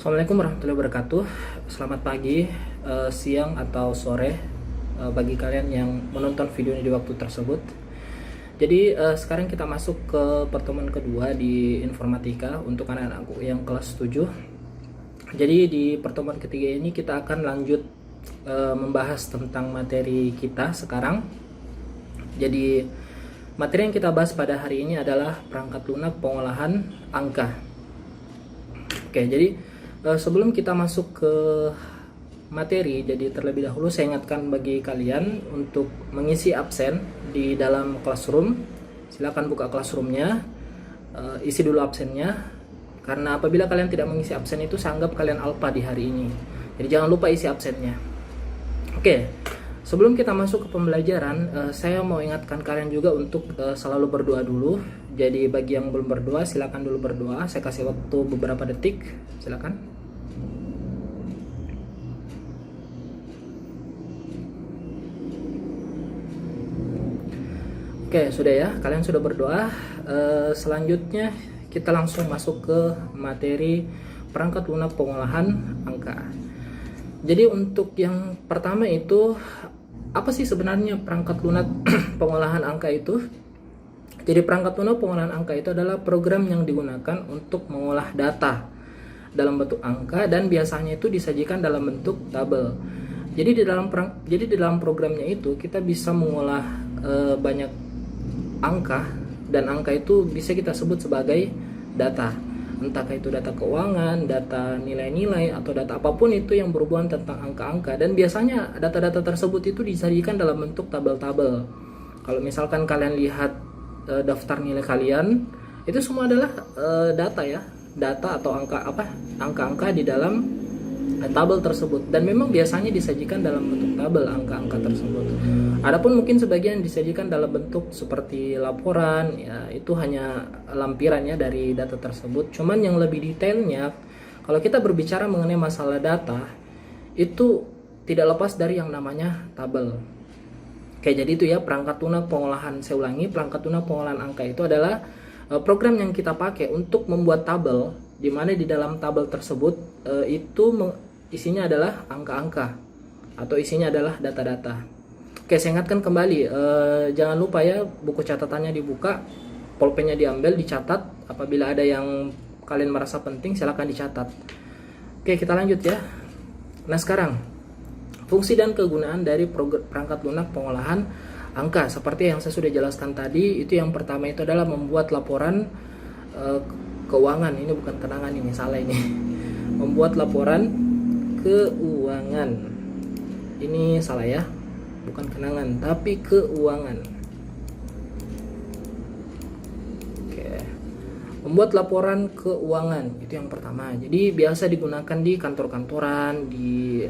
Assalamualaikum warahmatullahi wabarakatuh. Selamat pagi, siang atau sore bagi kalian yang menonton video ini di waktu tersebut. Jadi sekarang kita masuk ke pertemuan kedua di informatika untuk anak-anakku yang kelas 7. Jadi di pertemuan ketiga ini kita akan lanjut membahas tentang materi kita sekarang. Jadi materi yang kita bahas pada hari ini adalah perangkat lunak pengolahan angka. Oke, jadi sebelum kita masuk ke materi, jadi terlebih dahulu saya ingatkan bagi kalian untuk mengisi absen di dalam classroom. Silakan buka classroomnya, isi dulu absennya, karena apabila kalian tidak mengisi absen itu saya anggap kalian alpha di hari ini. Jadi jangan lupa isi absennya. Oke, sebelum kita masuk ke pembelajaran, saya mau ingatkan kalian juga untuk selalu berdoa dulu. Jadi bagi yang belum berdoa, silakan dulu berdoa. Saya kasih waktu beberapa detik, silakan. Oke, sudah ya, kalian sudah berdoa. Selanjutnya kita langsung masuk ke materi perangkat lunak pengolahan angka. Jadi untuk yang pertama itu, apa sih sebenarnya perangkat lunak pengolahan angka itu? Jadi perangkat lunak pengolahan angka itu adalah program yang digunakan untuk mengolah data dalam bentuk angka dan biasanya itu disajikan dalam bentuk tabel. Jadi di dalam programnya itu kita bisa mengolah banyak angka, dan angka itu bisa kita sebut sebagai data. Entah itu data keuangan, data nilai-nilai, atau data apapun itu yang berhubungan tentang angka-angka. Dan biasanya data-data tersebut itu disajikan dalam bentuk tabel-tabel. Kalau misalkan kalian lihat daftar nilai kalian, itu semua adalah data ya, data atau angka-angka di dalam tabel tersebut, dan memang biasanya disajikan dalam bentuk tabel angka-angka tersebut. Adapun mungkin sebagian disajikan dalam bentuk seperti laporan, ya itu hanya lampiran ya dari data tersebut. Cuman yang lebih detailnya, kalau kita berbicara mengenai masalah data, itu tidak lepas dari yang namanya tabel. Oke, jadi itu ya perangkat lunak pengolahan. Saya ulangi, perangkat lunak pengolahan angka itu adalah program yang kita pakai untuk membuat tabel, di mana di dalam tabel tersebut isinya adalah angka-angka atau isinya adalah data-data. Oke, saya ingatkan kembali, jangan lupa ya buku catatannya dibuka, pulpennya diambil, dicatat. Apabila ada yang kalian merasa penting, silahkan dicatat. Oke, kita lanjut ya. Nah sekarang, fungsi dan kegunaan dari perangkat lunak pengolahan angka seperti yang saya sudah jelaskan tadi. Itu yang pertama itu adalah membuat laporan keuangan. Ini bukan kenangan, ini salah ini. Membuat laporan keuangan. Ini salah ya, bukan kenangan tapi keuangan. Oke. Membuat laporan keuangan itu yang pertama. Jadi biasa digunakan di kantor-kantoran, di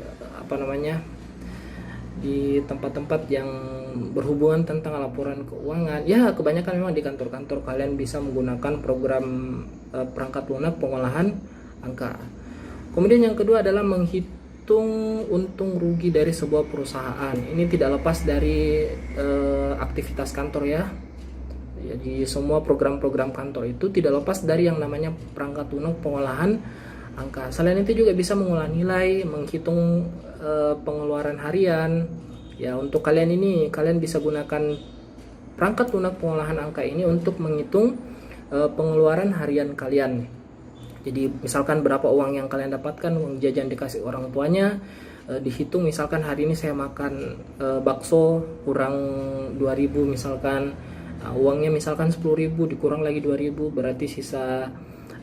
di tempat-tempat yang berhubungan tentang laporan keuangan. Ya, kebanyakan memang di kantor-kantor kalian bisa menggunakan program perangkat lunak pengolahan angka. Kemudian yang kedua adalah menghitung untung rugi dari sebuah perusahaan. Ini tidak lepas dari aktivitas kantor ya. Jadi semua program-program kantor itu tidak lepas dari yang namanya perangkat lunak pengolahan angka. Selain itu juga bisa mengolah nilai, menghitung pengeluaran harian. Ya, untuk kalian ini, kalian bisa gunakan perangkat lunak pengolahan angka ini untuk menghitung pengeluaran harian kalian. Jadi misalkan berapa uang yang kalian dapatkan, uang jajan dikasih orang tuanya, dihitung misalkan hari ini saya makan bakso kurang 2.000 misalkan. Nah, uangnya misalkan 10.000 dikurang lagi 2.000, berarti sisa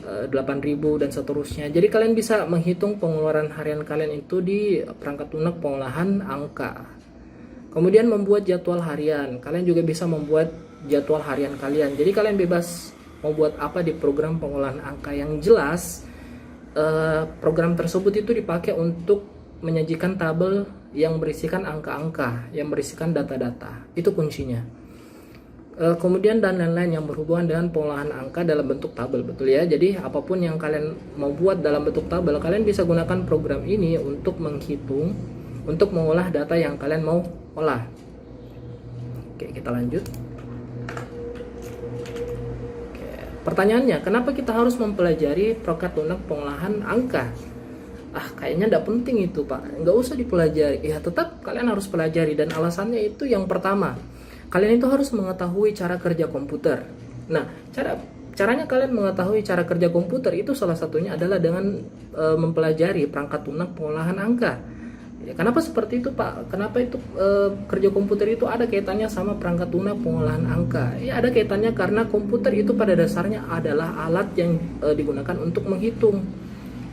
8.000 dan seterusnya. Jadi kalian bisa menghitung pengeluaran harian kalian itu di perangkat lunak pengolahan angka. Kemudian membuat jadwal harian. Kalian juga bisa membuat jadwal harian kalian. Jadi kalian bebas mau buat apa di program pengolahan angka. Yang jelas program tersebut itu dipakai untuk menyajikan tabel yang berisikan angka-angka, yang berisikan data-data. Itu kuncinya. Kemudian dan lain-lain yang berhubungan dengan pengolahan angka dalam bentuk tabel, betul ya. Jadi apapun yang kalian mau buat dalam bentuk tabel, kalian bisa gunakan program ini untuk menghitung, untuk mengolah data yang kalian mau olah. Oke, kita lanjut. Oke, pertanyaannya, kenapa kita harus mempelajari perangkat lunak pengolahan angka? Kayaknya nggak penting itu Pak, nggak usah dipelajari. Ya tetap kalian harus pelajari, dan alasannya itu yang pertama, kalian itu harus mengetahui cara kerja komputer. Nah, caranya kalian mengetahui cara kerja komputer itu salah satunya adalah dengan mempelajari perangkat lunak pengolahan angka. Ya, kenapa seperti itu Pak? Kenapa itu kerja komputer itu ada kaitannya sama perangkat lunak pengolahan angka? Ya ada kaitannya karena komputer itu pada dasarnya adalah alat yang digunakan untuk menghitung.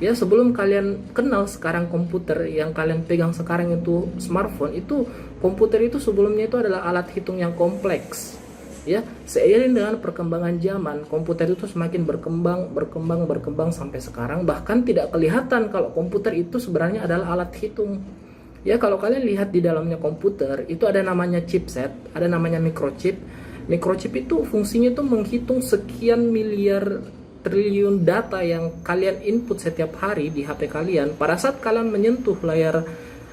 Ya sebelum kalian kenal sekarang komputer yang kalian pegang sekarang itu smartphone, itu komputer itu sebelumnya itu adalah alat hitung yang kompleks. Ya, seiring dengan perkembangan zaman, komputer itu semakin berkembang sampai sekarang, bahkan tidak kelihatan kalau komputer itu sebenarnya adalah alat hitung. Ya, kalau kalian lihat di dalamnya komputer, itu ada namanya chipset, ada namanya microchip. Microchip itu fungsinya itu menghitung sekian miliar triliun data yang kalian input setiap hari di HP kalian. Pada saat kalian menyentuh layar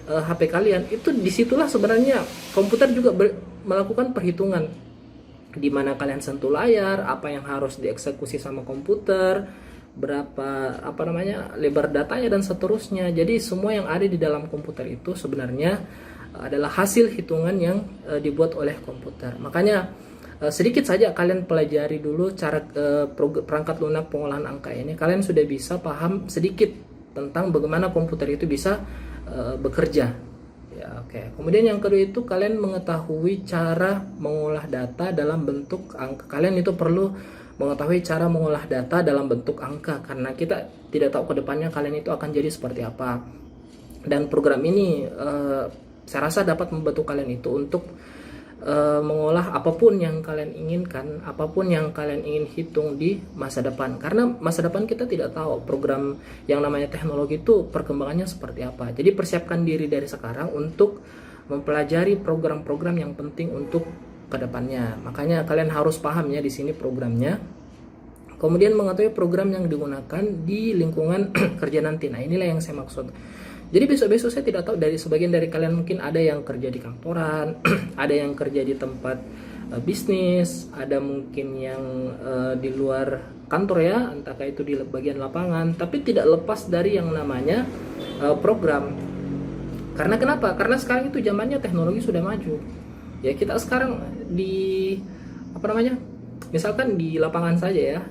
HP kalian, itu disitulah sebenarnya komputer juga melakukan perhitungan di mana kalian sentuh layar, apa yang harus dieksekusi sama komputer, berapa lebar datanya dan seterusnya. Jadi semua yang ada di dalam komputer itu sebenarnya adalah hasil hitungan yang dibuat oleh komputer. Makanya sedikit saja kalian pelajari dulu cara perangkat lunak pengolahan angka ini, kalian sudah bisa paham sedikit tentang bagaimana komputer itu bisa bekerja. Ya, oke. Kemudian yang kedua itu kalian mengetahui cara mengolah data dalam bentuk angka. Kalian itu perlu mengetahui cara mengolah data dalam bentuk angka, karena kita tidak tahu ke depannya kalian itu akan jadi seperti apa. Dan program ini saya rasa dapat membantu kalian itu untuk mengolah apapun yang kalian inginkan, apapun yang kalian ingin hitung di masa depan. Karena masa depan kita tidak tahu program yang namanya teknologi itu perkembangannya seperti apa. Jadi persiapkan diri dari sekarang untuk mempelajari program-program yang penting untuk kedepannya. Makanya kalian harus paham ya di sini programnya. Kemudian mengetahui program yang digunakan di lingkungan kerja nanti. Nah, inilah yang saya maksud. Jadi besok-besok saya tidak tahu, dari sebagian dari kalian mungkin ada yang kerja di kantoran, ada yang kerja di tempat bisnis, ada mungkin yang di luar kantor ya, entahkah itu di bagian lapangan, tapi tidak lepas dari yang namanya program. Karena kenapa? Karena sekarang itu zamannya teknologi sudah maju. Ya kita sekarang di misalkan di lapangan saja ya,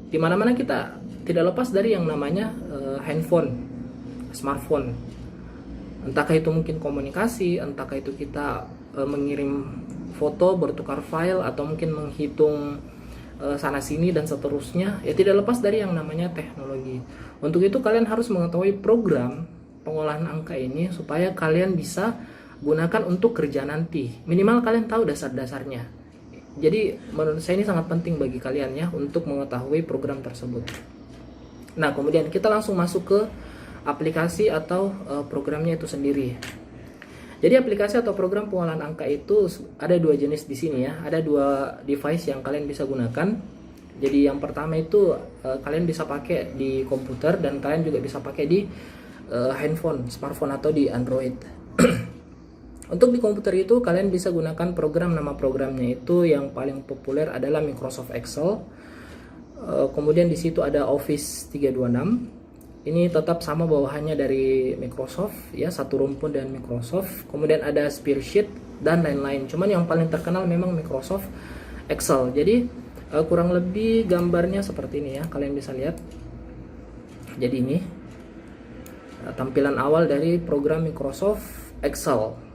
di mana-mana kita tidak lepas dari yang namanya handphone, smartphone. Entahkah itu mungkin komunikasi, entahkah itu kita mengirim foto, bertukar file, atau mungkin menghitung sana sini dan seterusnya. Ya tidak lepas dari yang namanya teknologi. Untuk itu kalian harus mengetahui program pengolahan angka ini supaya kalian bisa gunakan untuk kerja nanti. Minimal kalian tahu dasar-dasarnya. Jadi menurut saya ini sangat penting bagi kalian ya untuk mengetahui program tersebut. Nah, kemudian kita langsung masuk ke aplikasi atau programnya itu sendiri. Jadi aplikasi atau program pengolahan angka itu ada dua jenis di sini ya. Ada dua device yang kalian bisa gunakan. Jadi yang pertama itu kalian bisa pakai di komputer, dan kalian juga bisa pakai di handphone, smartphone atau di Android. Untuk di komputer itu kalian bisa gunakan program, nama programnya itu yang paling populer adalah Microsoft Excel. Kemudian di situ ada Office 326. Ini tetap sama bawahannya dari Microsoft ya, satu rumpun dan Microsoft. Kemudian ada Spreadsheet dan lain-lain. Cuman yang paling terkenal memang Microsoft Excel. Jadi kurang lebih gambarnya seperti ini ya, kalian bisa lihat. Jadi ini tampilan awal dari program Microsoft Excel.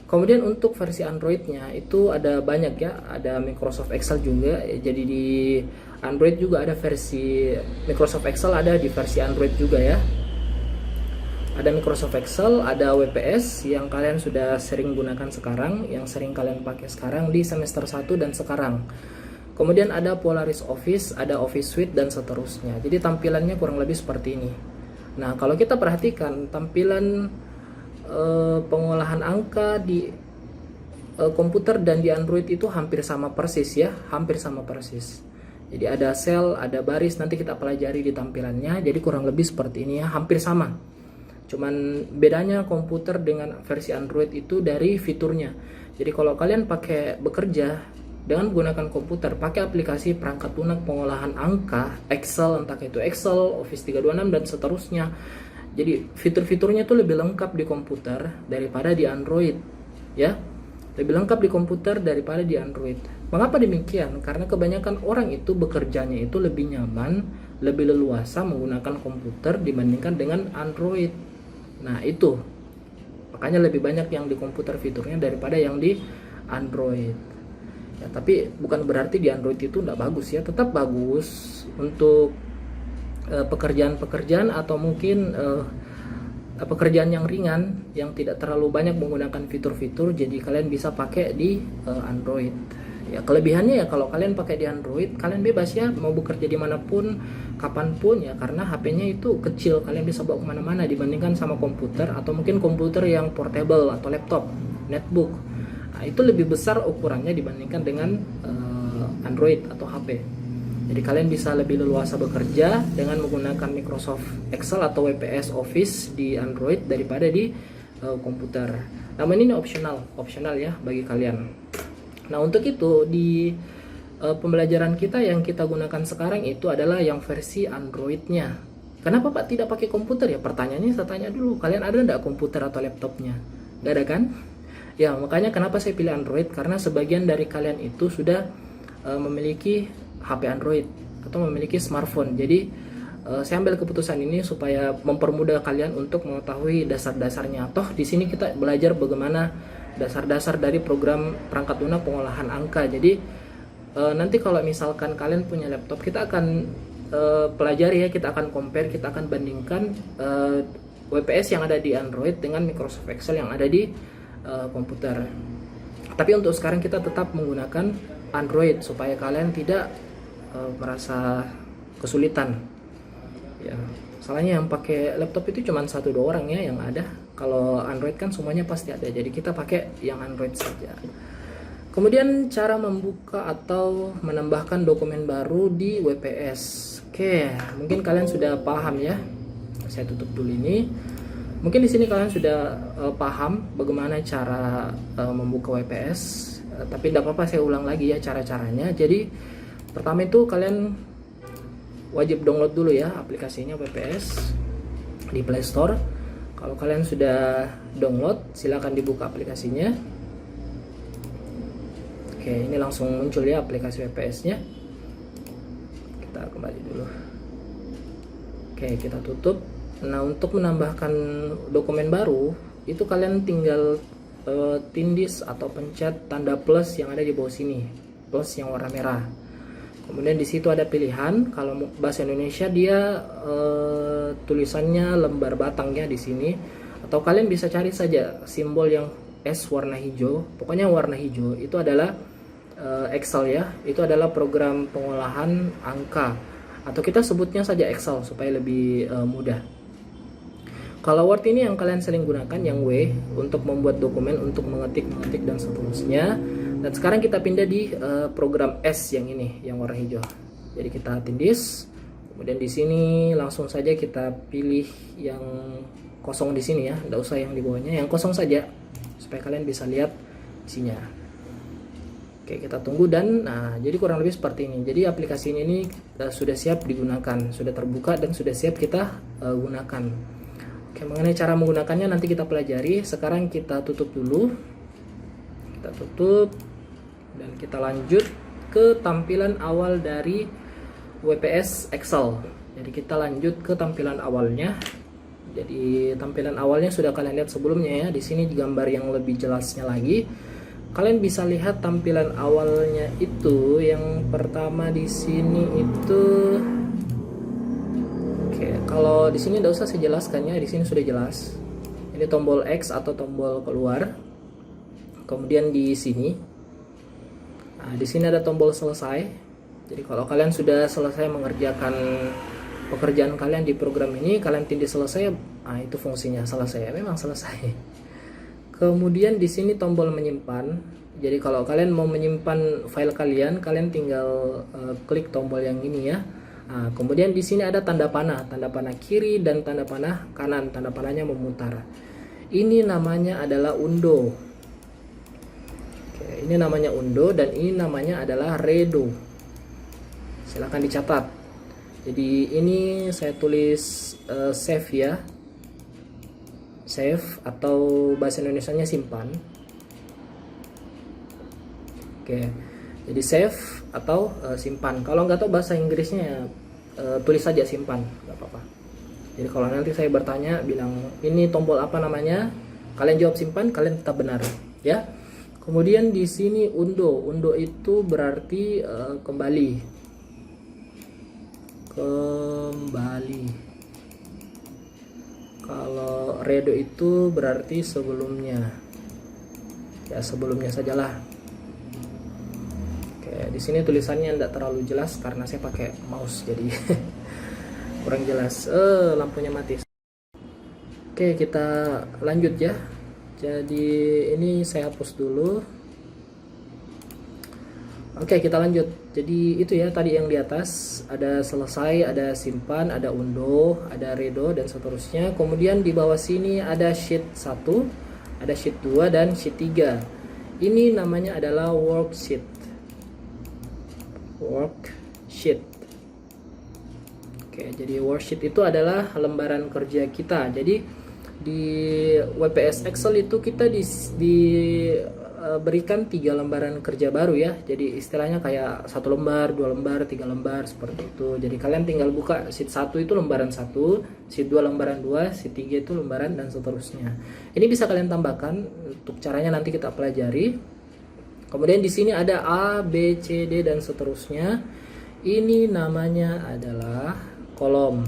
Kemudian untuk versi Androidnya itu ada banyak ya, ada Microsoft Excel juga. Jadi di Android juga ada versi Microsoft Excel, ada di versi Android juga ya. Ada Microsoft Excel, ada WPS yang kalian sudah sering gunakan sekarang, yang sering kalian pakai sekarang di semester 1 dan sekarang. Kemudian ada Polaris Office, ada Office Suite dan seterusnya. Jadi tampilannya kurang lebih seperti ini. Nah, kalau kita perhatikan tampilan pengolahan angka di komputer dan di Android itu hampir sama persis ya, hampir sama persis. Jadi ada sel, ada baris, nanti kita pelajari di tampilannya. Jadi kurang lebih seperti ini ya, hampir sama. Cuman bedanya komputer dengan versi Android itu dari fiturnya. Jadi kalau kalian pakai bekerja dengan menggunakan komputer, pakai aplikasi perangkat lunak pengolahan angka, Excel, entah itu Excel, Office 326 dan seterusnya. Jadi fitur-fiturnya tuh lebih lengkap di komputer daripada di Android, ya. Lebih lengkap di komputer daripada di Android. Mengapa demikian? Karena kebanyakan orang itu bekerjanya itu lebih nyaman, lebih leluasa menggunakan komputer dibandingkan dengan Android. Nah, itu. Makanya lebih banyak yang di komputer fiturnya daripada yang di Android. Ya, tapi bukan berarti di Android itu tidak bagus ya, tetap bagus untuk pekerjaan-pekerjaan atau mungkin pekerjaan yang ringan yang tidak terlalu banyak menggunakan fitur-fitur, jadi kalian bisa pakai di Android. Ya, kelebihannya ya kalau kalian pakai di Android, kalian bebas ya mau bekerja dimanapun, kapanpun ya, karena HP-nya itu kecil, kalian bisa bawa kemana-mana dibandingkan sama komputer atau mungkin komputer yang portable atau laptop, netbook. Nah, itu lebih besar ukurannya dibandingkan dengan Android atau HP. Jadi kalian bisa lebih leluasa bekerja dengan menggunakan Microsoft Excel atau WPS Office di Android daripada di komputer. Namun ini opsional ya bagi kalian. Nah, untuk itu di pembelajaran kita yang kita gunakan sekarang itu adalah yang versi Android-nya. Kenapa Pak tidak pakai komputer ya? Pertanyaannya saya tanya dulu, kalian ada enggak komputer atau laptopnya? Gak ada kan? Ya, makanya kenapa saya pilih Android, karena sebagian dari kalian itu sudah memiliki HP Android atau memiliki smartphone. Jadi saya ambil keputusan ini supaya mempermudah kalian untuk mengetahui dasar-dasarnya. Toh di sini kita belajar bagaimana dasar-dasar dari program perangkat lunak pengolahan angka. Jadi nanti kalau misalkan kalian punya laptop, kita akan pelajari ya, kita akan compare, kita akan bandingkan WPS yang ada di Android dengan Microsoft Excel yang ada di komputer. Tapi untuk sekarang kita tetap menggunakan Android supaya kalian tidak merasa kesulitan. Ya, salahnya yang pakai laptop itu cuma 1-2 orang ya yang ada. Kalau Android kan semuanya pasti ada. Jadi kita pakai yang Android saja. Kemudian cara membuka atau menambahkan dokumen baru di WPS. Oke, mungkin kalian sudah paham ya. Saya tutup dulu ini. Mungkin di sini kalian sudah paham bagaimana cara membuka WPS. Tapi tidak apa-apa, saya ulang lagi ya cara-caranya. Jadi pertama itu kalian wajib download dulu ya aplikasinya WPS di Play Store. Kalau kalian sudah download, silakan dibuka aplikasinya. Oke, ini langsung muncul ya aplikasi WPS-nya. Kita kembali dulu. Oke, kita tutup. Nah, untuk menambahkan dokumen baru, itu kalian tinggal tindis atau pencet tanda plus yang ada di bawah sini, plus yang warna merah. Kemudian di situ ada pilihan. Kalau bahasa Indonesia dia tulisannya lembar batang ya di sini. Atau kalian bisa cari saja simbol yang S warna hijau. Pokoknya warna hijau itu adalah Excel ya. Itu adalah program pengolahan angka. Atau kita sebutnya saja Excel supaya lebih mudah. Kalau Word ini yang kalian sering gunakan yang W untuk membuat dokumen, untuk mengetik dan seterusnya. Dan sekarang kita pindah di program S yang ini, yang warna hijau. Jadi kita tindis, kemudian di sini langsung saja kita pilih yang kosong di sini ya, tidak usah yang di bawahnya, yang kosong saja supaya kalian bisa lihat isinya. Oke, kita tunggu dan nah, jadi kurang lebih seperti ini. Jadi aplikasi ini sudah siap digunakan, sudah terbuka dan sudah siap kita gunakan. Oke, mengenai cara menggunakannya nanti kita pelajari. Sekarang kita tutup dulu. Kita tutup dan kita lanjut ke tampilan awal dari WPS Excel. Jadi kita lanjut ke tampilan awalnya. Jadi tampilan awalnya sudah kalian lihat sebelumnya ya. Di sini digambar yang lebih jelasnya lagi. Kalian bisa lihat tampilan awalnya itu. Yang pertama di sini itu, oke, kalau di sini tidak usah saya jelaskan ya. Di sini sudah jelas. Ini tombol X atau tombol keluar. Kemudian di sini, nah, di sini ada tombol selesai. Jadi kalau kalian sudah selesai mengerjakan pekerjaan kalian di program ini, kalian tindih selesai, nah itu fungsinya selesai. Memang selesai. Kemudian di sini tombol menyimpan. Jadi kalau kalian mau menyimpan file kalian, kalian tinggal klik tombol yang ini ya. Nah, kemudian di sini ada tanda panah kiri dan tanda panah kanan. Tanda panahnya memutar. Ini namanya adalah undo. Ini namanya undo dan ini namanya adalah redo. Silahkan dicatat. Jadi ini saya tulis save ya. save atau bahasa Indonesianya simpan. Oke, jadi save atau simpan. Kalau nggak tahu bahasa Inggrisnya tulis saja simpan, nggak apa-apa. Jadi kalau nanti saya bertanya bilang ini tombol apa namanya, kalian jawab simpan, kalian tetap benar ya. Kemudian di sini undo itu berarti kembali. Kalau redo itu berarti sebelumnya. Ya sebelumnya sajalah. Oke, di sini tulisannya tidak terlalu jelas karena saya pakai mouse jadi kurang jelas. Lampunya mati. Oke, kita lanjut ya. Jadi ini saya hapus dulu. Oke, kita lanjut. Jadi itu ya tadi yang di atas, ada selesai, ada simpan, ada undo, ada redo dan seterusnya. Kemudian di bawah sini ada sheet 1, ada sheet 2 dan sheet 3. Ini namanya adalah worksheet. Worksheet. Oke, jadi worksheet itu adalah lembaran kerja kita. Jadi di WPS Excel itu kita diberikan 3 lembaran kerja baru ya. Jadi istilahnya kayak 1 lembar, 2 lembar, 3 lembar seperti itu. Jadi kalian tinggal buka sheet 1 itu lembaran 1, sheet 2 lembaran 2, sheet 3 itu lembaran dan seterusnya. Ini bisa kalian tambahkan, untuk caranya nanti kita pelajari. Kemudian di sini ada A, B, C, D dan seterusnya. Ini namanya adalah kolom.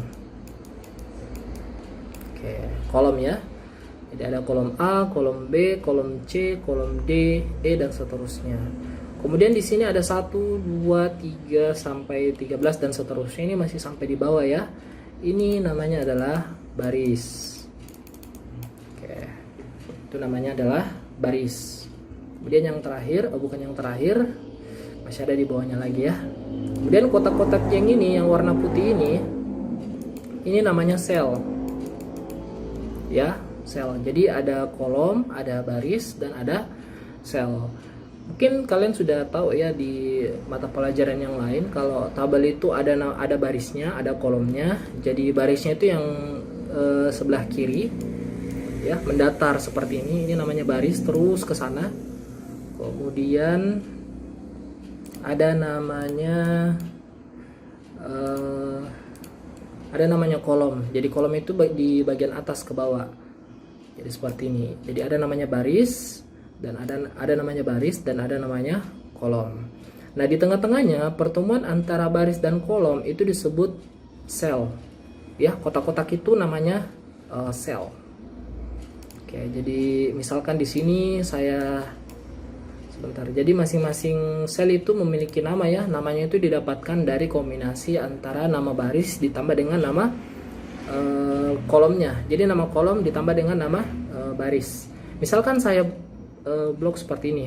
Oke, kolom ya. Jadi ada kolom A, kolom B, kolom C, kolom D, E dan seterusnya. Kemudian di sini ada 1, 2, 3 sampai 13 dan seterusnya. Ini masih sampai di bawah ya. Ini namanya adalah baris. Oke. Itu namanya adalah baris. Kemudian yang terakhir, bukan yang terakhir, masih ada di bawahnya lagi ya. Kemudian kotak-kotak yang ini yang warna putih ini namanya sel. Ya, sel. Jadi ada kolom, ada baris dan ada sel. Mungkin kalian sudah tahu ya di mata pelajaran yang lain kalau tabel itu ada barisnya, ada kolomnya. Jadi barisnya itu yang sebelah kiri ya, mendatar seperti ini. Ini namanya baris, terus ke sana. Kemudian ada namanya kolom. Jadi kolom itu di bagian atas ke bawah. Jadi seperti ini. Jadi ada namanya baris dan ada namanya baris dan ada namanya kolom. Nah, di tengah-tengahnya pertemuan antara baris dan kolom itu disebut sel. Ya, kotak-kotak itu namanya sel. Oke, jadi misalkan di sini sebentar. Jadi masing-masing sel itu memiliki nama ya. Namanya itu didapatkan dari kombinasi antara nama baris ditambah dengan nama kolomnya. Jadi nama kolom ditambah dengan nama baris. Misalkan saya blok seperti ini.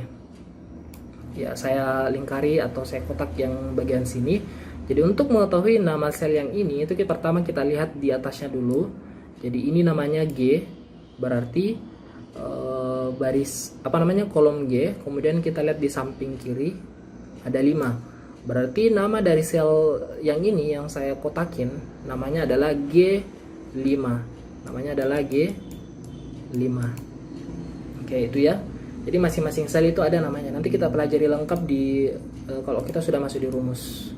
Ya, saya lingkari atau saya kotak yang bagian sini. Jadi untuk mengetahui nama sel yang ini itu pertama kita lihat di atasnya dulu. Jadi ini namanya G, berarti baris kolom G. Kemudian kita lihat di samping kiri ada 5, berarti nama dari sel yang ini yang saya kotakin namanya adalah G5. Namanya adalah G5. Oke, itu ya. Jadi masing-masing sel itu ada namanya. Nanti kita pelajari lengkap di kalau kita sudah masuk di rumus.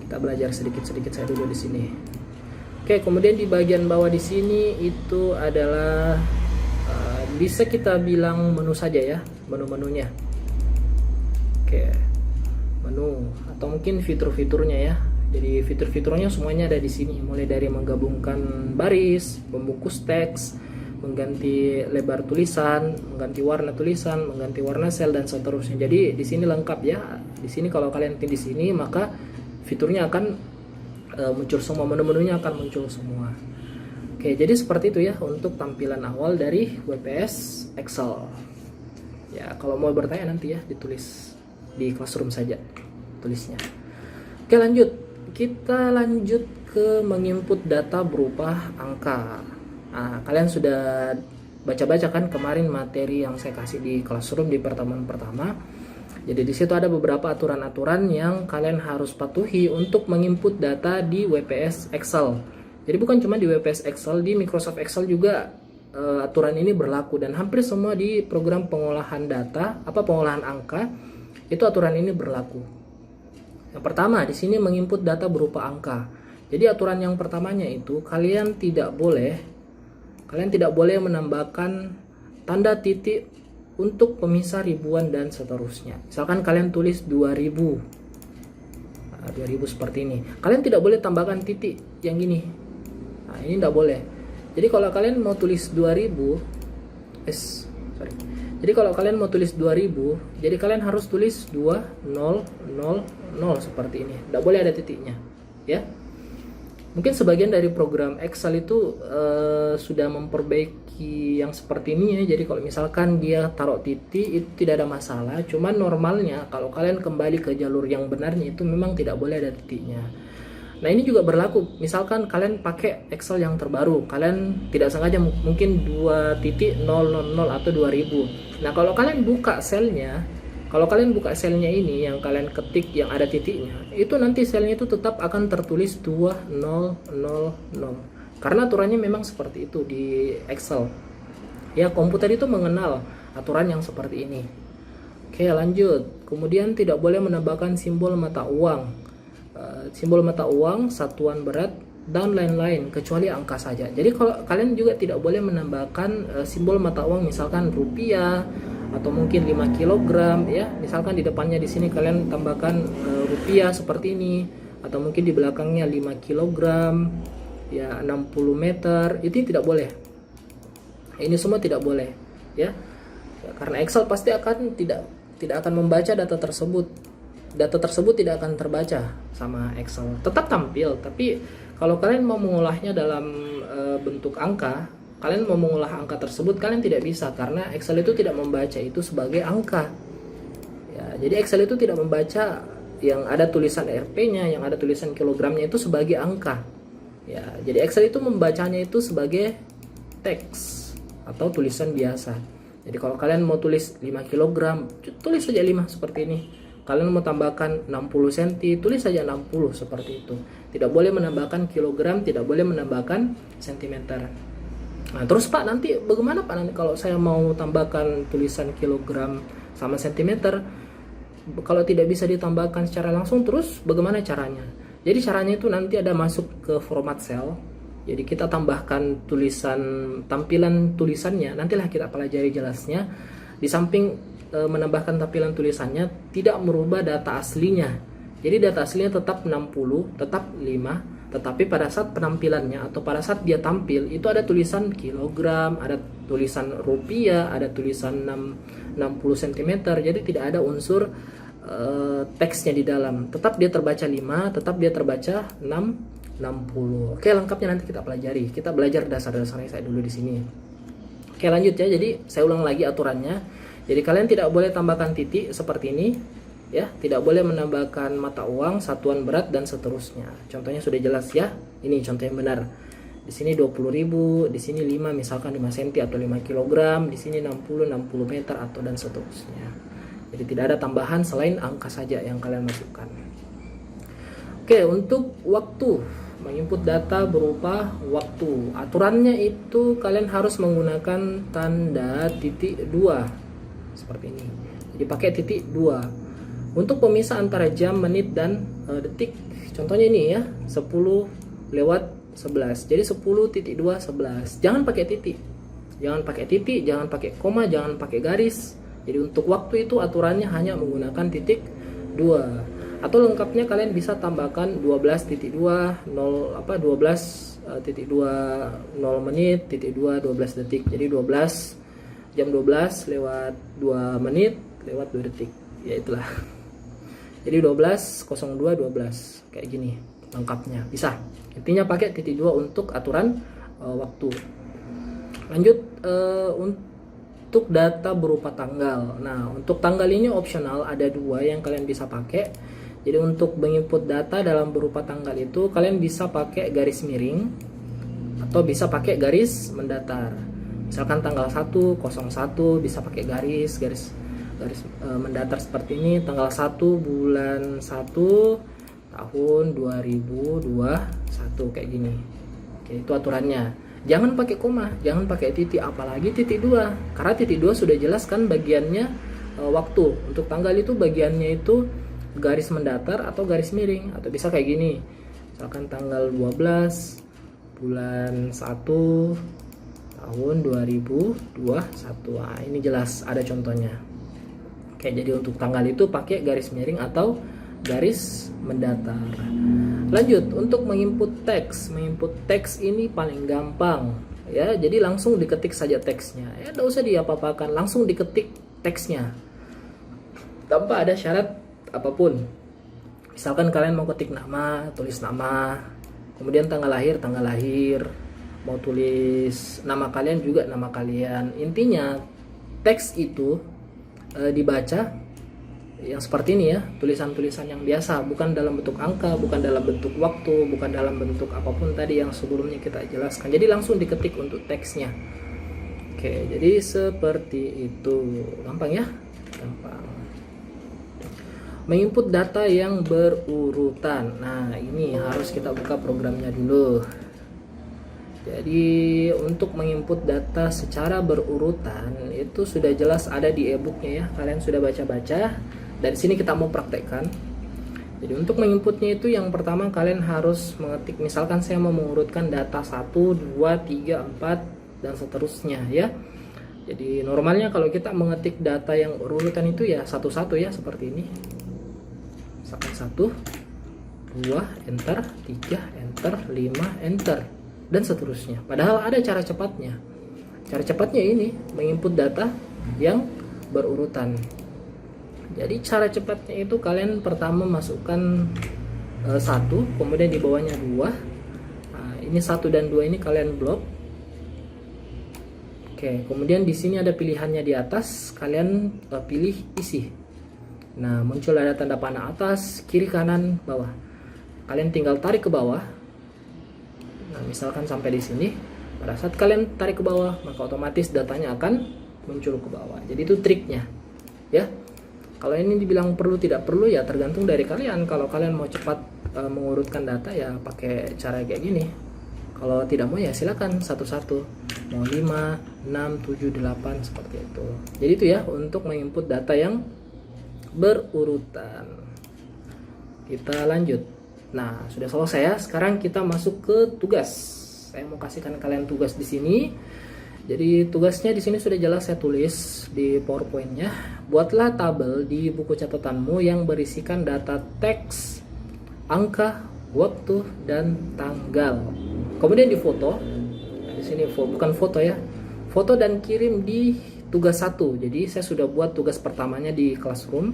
Kita belajar sedikit-sedikit saya dulu di sini. Oke, kemudian di bagian bawah di sini itu adalah bisa kita bilang menu saja ya, menu-menunya. Oke, menu atau mungkin fitur-fiturnya ya. Jadi fitur-fiturnya semuanya ada di sini, mulai dari menggabungkan baris, membungkus teks, mengganti lebar tulisan, mengganti warna tulisan, mengganti warna sel dan seterusnya. Jadi di sini lengkap ya. Di sini kalau kalian klik di sini maka fiturnya akan muncul semua, menu-menunya akan muncul semua. Oke, jadi seperti itu ya untuk tampilan awal dari WPS Excel. Ya, kalau mau bertanya nanti ya ditulis di classroom saja tulisnya. Oke, lanjut. Kita lanjut ke menginput data berupa angka. Nah, kalian sudah baca-baca kan kemarin materi yang saya kasih di classroom di pertemuan pertama. Jadi di situ ada beberapa aturan-aturan yang kalian harus patuhi untuk menginput data di WPS Excel. Jadi bukan cuma di WPS Excel, di Microsoft Excel juga aturan ini berlaku, dan hampir semua di program pengolahan data, pengolahan angka, itu aturan ini berlaku. Yang pertama, di sini menginput data berupa angka. Jadi aturan yang pertamanya itu kalian tidak boleh menambahkan tanda titik untuk pemisah ribuan dan seterusnya. Misalkan kalian tulis 2000 seperti ini, kalian tidak boleh tambahkan titik yang gini. Nah, ini tidak boleh. Jadi kalau kalian mau tulis 2000, jadi kalau kalian mau tulis 2000, jadi kalian harus tulis 2000 seperti ini. Tidak boleh ada titiknya, ya. Mungkin sebagian dari program Excel itu sudah memperbaiki yang seperti ini ya. Jadi kalau misalkan dia taruh titik itu tidak ada masalah. Cuman normalnya kalau kalian kembali ke jalur yang benarnya itu memang tidak boleh ada titiknya. Nah, ini juga berlaku. Misalkan kalian pakai Excel yang terbaru, kalian tidak sengaja mungkin 2.000 atau 2000. Nah, kalau kalian buka selnya, ini yang kalian ketik yang ada titiknya, itu nanti selnya itu tetap akan tertulis 2000. Karena aturannya memang seperti itu di Excel. Ya, komputer itu mengenal aturan yang seperti ini. Oke, lanjut. Kemudian tidak boleh menambahkan simbol mata uang. Simbol mata uang, satuan berat, dan lain-lain kecuali angka saja. Jadi kalau kalian juga tidak boleh menambahkan simbol mata uang, misalkan rupiah atau mungkin 5 kg ya. Misalkan di depannya di sini kalian tambahkan rupiah seperti ini, atau mungkin di belakangnya 5 kg ya, 60 meter, itu tidak boleh. Ini semua tidak boleh ya. Karena Excel pasti akan tidak akan membaca data tersebut. Data tersebut tidak akan terbaca sama Excel. Tetap tampil, tapi kalau kalian mau mengolahnya dalam bentuk angka, kalian mau mengolah angka tersebut, kalian tidak bisa karena Excel itu tidak membaca itu sebagai angka. Ya, jadi Excel itu tidak membaca yang ada tulisan Rp-nya, yang ada tulisan kilogramnya itu sebagai angka. Ya, jadi Excel itu membacanya itu sebagai teks atau tulisan biasa. Jadi kalau kalian mau tulis 5 kg, tulis saja 5 seperti ini. Kalian mau tambahkan 60 cm, tulis saja 60 seperti itu. Tidak boleh menambahkan kilogram, tidak boleh menambahkan sentimeter. Nah, terus Pak, nanti bagaimana Pak nanti kalau saya mau tambahkan tulisan kilogram sama sentimeter? Kalau tidak bisa ditambahkan secara langsung, terus bagaimana caranya? Jadi caranya itu nanti ada masuk ke format cell. Jadi kita tambahkan tampilan tulisannya, nantilah kita pelajari jelasnya. Di samping menambahkan tampilan tulisannya, tidak merubah data aslinya. Jadi data aslinya tetap 60, tetap 5, tetapi pada saat penampilannya atau pada saat dia tampil itu ada tulisan kilogram, ada tulisan rupiah, ada tulisan 60 cm. Jadi tidak ada unsur teksnya di dalam. Tetap dia terbaca 5, tetap dia terbaca 60. Oke, lengkapnya nanti kita pelajari. Kita belajar dasar-dasarnya saya dulu di sini. Oke, lanjut ya. Jadi saya ulang lagi aturannya. Jadi kalian tidak boleh tambahkan titik seperti ini, ya. Tidak boleh menambahkan mata uang, satuan berat, dan seterusnya. Contohnya sudah jelas ya. Ini contoh yang benar. Di sini 20.000, di sini 5, misalkan 5 cm atau 5 kg, di sini 60 meter atau dan seterusnya. Jadi tidak ada tambahan selain angka saja yang kalian masukkan. Oke, untuk waktu, menginput data berupa waktu. Aturannya itu kalian harus menggunakan tanda titik 2 seperti ini. Jadi pakai titik 2 untuk pemisah antara jam, menit, dan detik. Contohnya ini ya, 10:11. Jadi 10.2 11. Jangan pakai titik, jangan pakai koma, jangan pakai garis. Jadi untuk waktu itu aturannya hanya menggunakan titik 2. Atau lengkapnya kalian bisa tambahkan 12.2 menit, titik 2 12 detik. Jadi 12 jam 12 lewat 2 menit lewat 2 detik. Ya itulah. Jadi 12:02:12 kayak gini lengkapnya. Bisa. Intinya pakai titik 2 untuk aturan waktu. Lanjut untuk data berupa tanggal. Nah, untuk tanggal ini opsional, ada 2 yang kalian bisa pakai. Jadi untuk menginput data dalam berupa tanggal itu kalian bisa pakai garis miring atau bisa pakai garis mendatar. Misalkan tanggal 1/01 bisa pakai garis mendatar seperti ini, tanggal 1 bulan 1 tahun 2021 kayak gini. Oke, itu aturannya. Jangan pakai koma, jangan pakai titik, apalagi titik dua, karena titik dua sudah jelas kan bagiannya waktu. Untuk tanggal itu bagiannya itu garis mendatar atau garis miring, atau bisa kayak gini, misalkan tanggal 12 bulan 1 tahun 2021. Nah, ini jelas ada contohnya. Oke, jadi untuk tanggal itu pakai garis miring atau garis mendatar. Lanjut, untuk menginput teks ini paling gampang ya, jadi langsung diketik saja teksnya ya, tidak usah diapa-apakan, langsung diketik teksnya tanpa ada syarat apapun. Misalkan kalian mau ketik nama, tulis nama, kemudian tanggal lahir, mau tulis nama kalian juga nama kalian. Intinya teks itu dibaca yang seperti ini ya, tulisan-tulisan yang biasa, bukan dalam bentuk angka, bukan dalam bentuk waktu, bukan dalam bentuk apapun tadi yang sebelumnya kita jelaskan. Jadi langsung diketik untuk teksnya. Oke, jadi seperti itu. Gampang ya? Gampang. Menginput data yang berurutan. Nah, ini harus kita buka programnya dulu. Jadi untuk menginput data secara berurutan itu sudah jelas ada di e-booknya ya, kalian sudah baca-baca. Dan sini kita mau praktekkan. Jadi untuk menginputnya itu yang pertama kalian harus mengetik, misalkan saya mau mengurutkan data 1, 2, 3, 4 dan seterusnya ya. Jadi normalnya kalau kita mengetik data yang berurutan itu ya satu-satu ya, seperti ini. Misalkan 1, 2, enter, 3, enter, 5, enter dan seterusnya. Padahal ada cara cepatnya. Cara cepatnya ini menginput data yang berurutan. Jadi cara cepatnya itu kalian pertama masukkan 1, kemudian di bawahnya 2. Nah, ini 1 dan 2 ini kalian blok. Oke, kemudian di sini ada pilihannya di atas, kalian pilih isi. Nah, muncul ada tanda panah atas, kiri, kanan, bawah. Kalian tinggal tarik ke bawah. Nah, misalkan sampai di sini. Pada saat kalian tarik ke bawah, maka otomatis datanya akan muncul ke bawah. Jadi itu triknya, ya. Kalau ini dibilang perlu tidak perlu ya tergantung dari kalian. Kalau kalian mau cepat mengurutkan data ya pakai cara kayak gini. Kalau tidak mau ya silakan satu-satu. Mau 5, 6, 7, 8 seperti itu. Jadi itu ya untuk menginput data yang berurutan. Kita lanjut. Nah, sudah selesai ya. Sekarang kita masuk ke tugas. Saya mau kasihkan kalian tugas di sini. Jadi tugasnya di sini sudah jelas saya tulis di PowerPoint-nya. Buatlah tabel di buku catatanmu yang berisikan data teks, angka, waktu, dan tanggal. Kemudian difoto. Nah, di sini bukan foto ya. Foto dan kirim di tugas 1. Jadi saya sudah buat tugas pertamanya di Classroom.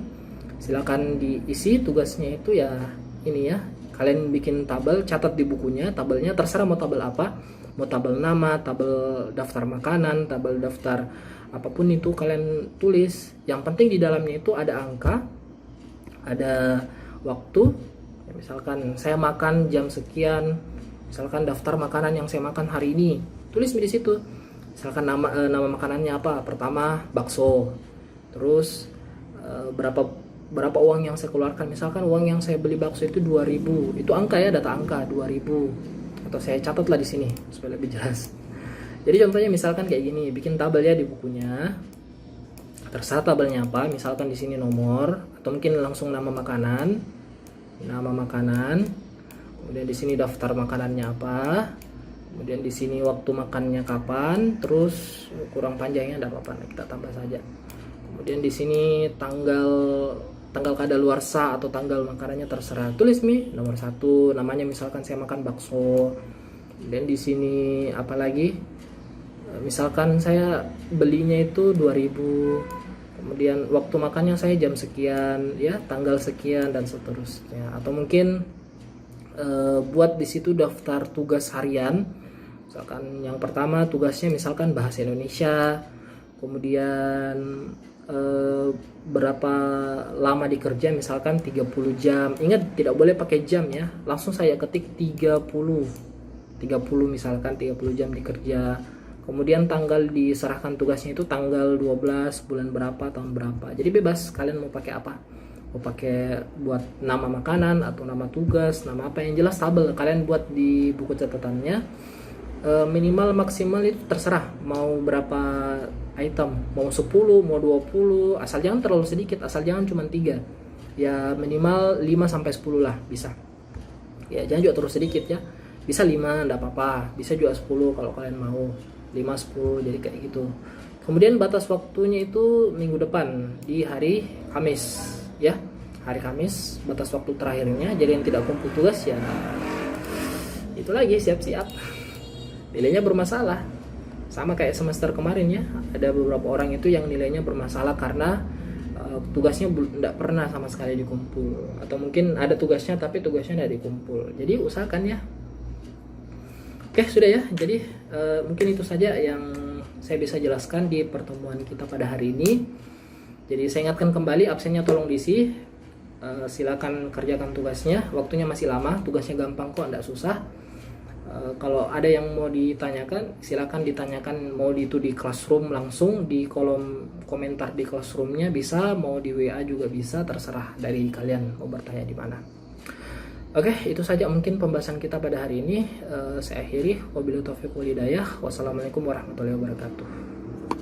Silakan diisi tugasnya itu ya ini ya. Kalian bikin tabel, catat di bukunya, tabelnya terserah mau tabel apa. Mau tabel nama, tabel daftar makanan, tabel daftar apapun itu kalian tulis. Yang penting di dalamnya itu ada angka, ada waktu. Ya, misalkan saya makan jam sekian, misalkan daftar makanan yang saya makan hari ini, tulis di situ. Misalkan nama makanannya apa? Pertama bakso. Terus berapa uang yang saya keluarkan? Misalkan uang yang saya beli bakso itu 2.000. Itu angka ya, data angka 2.000. Atau saya catatlah di sini supaya lebih jelas. Jadi contohnya misalkan kayak gini, bikin tabel ya di bukunya. Terserah tabelnya apa, misalkan di sini nomor atau mungkin langsung nama makanan. Kemudian di sini daftar makanannya apa. Kemudian di sini waktu makannya kapan, terus kurang panjangnya enggak apa-apa, kita tambah saja. Kemudian di sini tanggal kadaluarsa atau tanggal makanannya terserah. Tulis nomor 1, namanya misalkan saya makan bakso. Dan di sini apalagi? Misalkan saya belinya itu 2.000. Kemudian waktu makannya saya jam sekian, ya, tanggal sekian dan seterusnya. Atau mungkin buat di situ daftar tugas harian. Misalkan yang pertama tugasnya misalkan bahasa Indonesia. Kemudian berapa lama dikerja, misalkan 30 jam. Ingat tidak boleh pakai jam ya, langsung saya ketik 30 misalkan 30 jam dikerja. Kemudian tanggal diserahkan tugasnya itu tanggal 12 bulan berapa tahun berapa. Jadi bebas kalian mau pakai apa, mau pakai buat nama makanan atau nama tugas, nama apa, yang jelas tabel kalian buat di buku catatannya. minimal maksimal itu terserah mau berapa item, mau 10, mau 20, asal jangan terlalu sedikit, asal jangan cuma 3. Ya minimal 5 sampai 10 lah bisa. Ya jangan juga terus sedikit ya. Bisa 5 enggak apa-apa, bisa juga 10 kalau kalian mau. 5 10 jadi kayak gitu. Kemudian batas waktunya itu minggu depan di hari Kamis ya. Hari Kamis batas waktu terakhirnya. Jadi yang tidak kumpul tugas ya itu lagi siap-siap. Nilainya bermasalah. Sama kayak semester kemarin ya. Ada beberapa orang itu yang nilainya bermasalah karena tugasnya tidak pernah sama sekali dikumpul, atau mungkin ada tugasnya tapi tugasnya tidak dikumpul. Jadi usahakan ya. Oke, sudah ya. Jadi mungkin itu saja yang saya bisa jelaskan di pertemuan kita pada hari ini. Jadi saya ingatkan kembali, absennya tolong diisi. Silakan kerjakan tugasnya. Waktunya masih lama, tugasnya gampang kok, tidak susah. Kalau ada yang mau ditanyakan, silakan ditanyakan. Mau itu di classroom langsung di kolom komentar di classroomnya bisa, mau di WA juga bisa, terserah dari kalian mau bertanya di mana. Oke, itu saja mungkin pembahasan kita pada hari ini. Saya akhiri. Wabillahi taufiq wal hidayah. Wassalamualaikum warahmatullahi wabarakatuh.